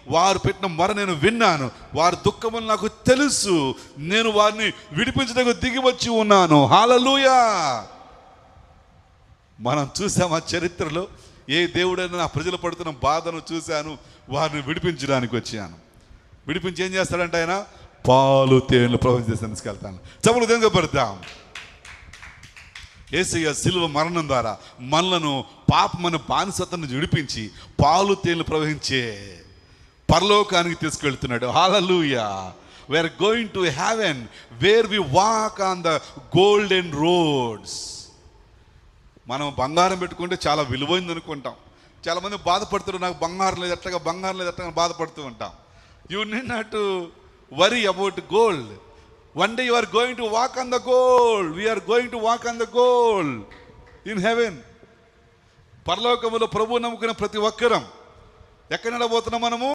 వారు పెట్టిన మొర నేను విన్నాను, వారి దుఃఖములు నాకు తెలుసు, నేను వారిని విడిపించడానికి దిగి వచ్చి ఉన్నాను. హల్లెలూయా. మనం చూసామా చరిత్రలో, ఏ దేవుడైనా నా ప్రజలు పడుతున్న బాధను చూశాను, వారిని విడిపించడానికి వచ్చాను. విడిపించి ఏం చేస్తాడంటే ఆయన పాలు తేనెలు ప్రవహించేసి తీసుకెళ్తాను. చప్పులు దేనిగా పడతాం. యేసయ్య శిలువ మరణం ద్వారా మనలను పాపమైన బానిసత్వం నుంచి విడిపించి పాలు తేనెలు ప్రవహించే పరలోకానికి తీసుకెళ్తున్నాడు. హల్లెలూయా. We are going to heaven where we walk on the golden roads. మనం బంగారం పెట్టుకుంటే చాలా విలువైంది అనుకుంటాం. చాలామంది బాధపడుతున్నారు, నాకు బంగారం లేదు ఎట్టగా బాధపడుతూ ఉంటాం. You need not to worry about gold. One day you are going to walk on the gold. We are going to walk on the gold in heaven. పరలోకములో ప్రభువు నమ్ముకున్న ప్రతి ఒక్కరం ఎక్కడ నిలబోతున్నాం మనము?